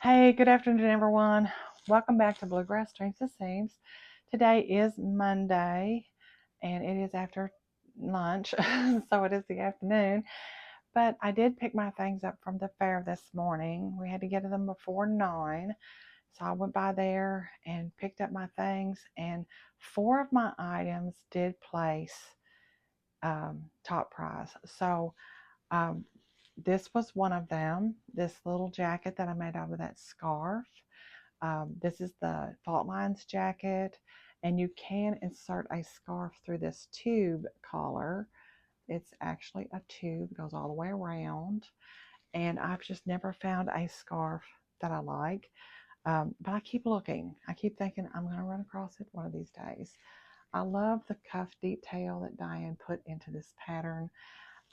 Hey, good afternoon, everyone. Welcome back to Bluegrass Dreams and Seams. Today is Monday, and it is after lunch, so it is the afternoon. But I did pick my things up from the fair this morning. We had to get to them before 9, so I went by there and picked up my things, and 4 of my items did place top prize. So um, this was one of them, this little jacket that I made out of that scarf. This is the Fault Lines jacket, and you can insert a scarf through this tube collar. It's actually a tube, it goes all the way around, and I've just never found a scarf that I like. But I keep looking. I keep thinking I'm going to run across it one of these days. I love the cuff detail that Diane put into this pattern.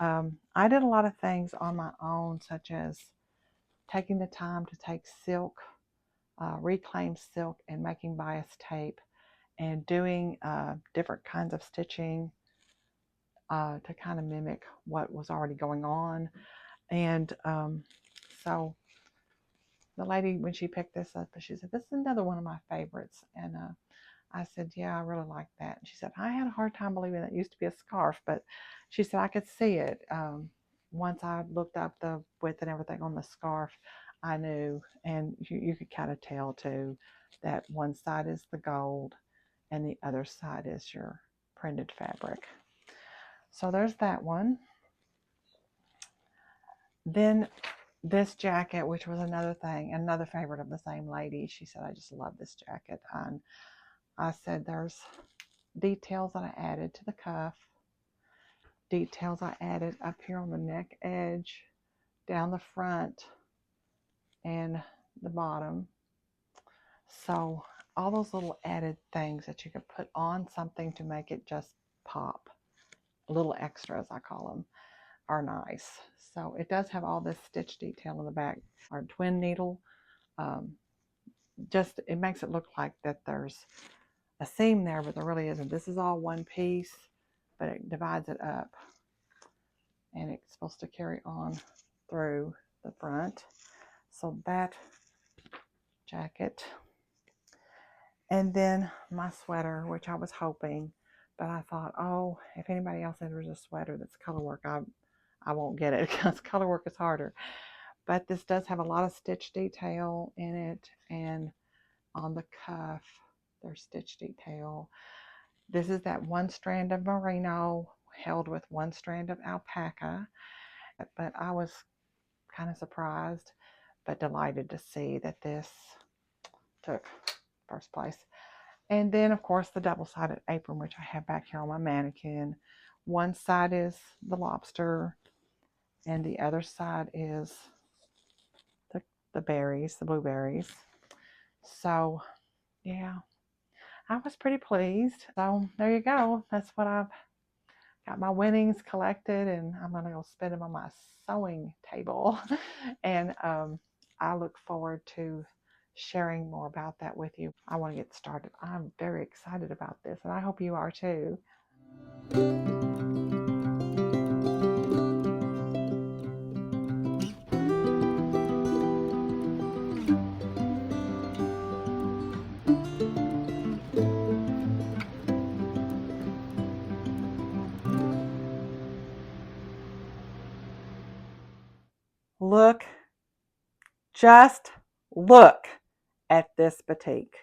I did a lot of things on my own, such as taking the time to take silk, reclaimed silk, and making bias tape, and doing different kinds of stitching to kind of mimic what was already going on. And so the lady, when she picked this up, she said, "This is another one of my favorites." And I said, "Yeah, I really like that." And she said, "I had a hard time believing that used to be a scarf," but she said, "I could see it. Once I looked up the width and everything on the scarf, I knew." And you could kind of tell too that one side is the gold and the other side is your printed fabric. So there's that one. Then this jacket, which was another thing, another favorite of the same lady. She said, "I just love this jacket." And I said, there's details that I added to the cuff, details I added up here on the neck edge, down the front, and the bottom. So all those little added things that you could put on something to make it just pop, little extras I call them, are nice. So it does have all this stitch detail in the back. Our twin needle, just it makes it look like that there's a seam there, but there really isn't. This is all one piece, but it divides it up, and it's supposed to carry on through the front. So that jacket, and then my sweater, which I was hoping, but I thought, oh, if anybody else enters a sweater that's color work, I won't get it because color work is harder. But this does have a lot of stitch detail in it, and on the cuff there's stitch detail. This is that one strand of merino held with one strand of alpaca, but I was kind of surprised but delighted to see that this took first place. And then, of course, the double-sided apron, which I have back here on my mannequin. One side is the lobster, and the other side is the berries, the blueberries. So, yeah, I was pretty pleased. So there you go. That's what I've got, my winnings collected, and I'm going to go spend them on my sewing table. And I look forward to sharing more about that with you. I want to get started. I'm very excited about this, and I hope you are too. Look, just look at this batik.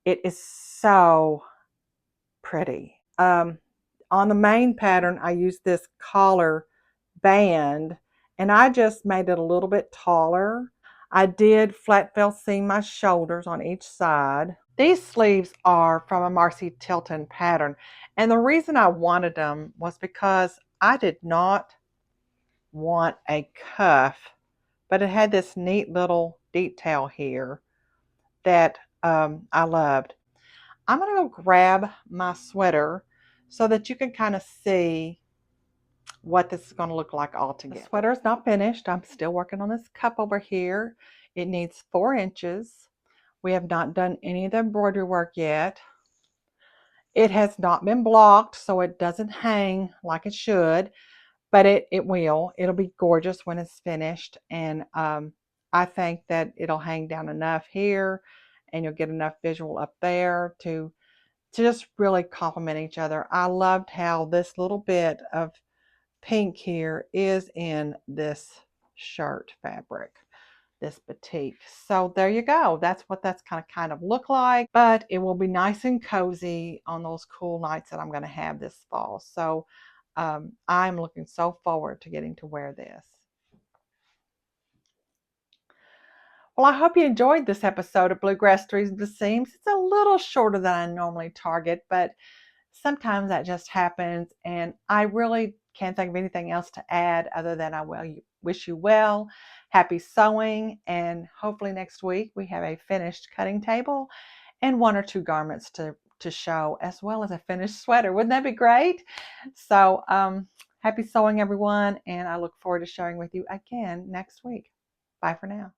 It is so pretty. On the main pattern, I used this collar band, and I just made it a little bit taller. I did flat fell seam my shoulders on each side. These sleeves are from a Marcy Tilton pattern, and the reason I wanted them was because I did not want a cuff, but it had this neat little detail here that I loved. I'm going to go grab my sweater so that you can kind of see what this is going to look like all together. The sweater is not finished. I'm still working on this cup over here. It needs 4 inches. We have not done any of the embroidery work yet. It has not been blocked, so it doesn't hang like it should, but it will. It'll be gorgeous when it's finished. And I think that it'll hang down enough here, and you'll get enough visual up there to just really complement each other. I loved how this little bit of pink here is in this shirt fabric, this batik. So there you go. That's what that's kind of look like, but it will be nice and cozy on those cool nights that I'm going to have this fall. So I'm looking so forward to getting to wear this. Well, I hope you enjoyed this episode of Bluegrass Threes of the Seams. It's a little shorter than I normally target, but sometimes that just happens, and I really can't think of anything else to add other than wish you well, happy sewing, and hopefully next week we have a finished cutting table and one or two garments to show, as well as a finished sweater. Wouldn't that be great? So happy sewing, everyone, and I look forward to sharing with you again next week. Bye for now.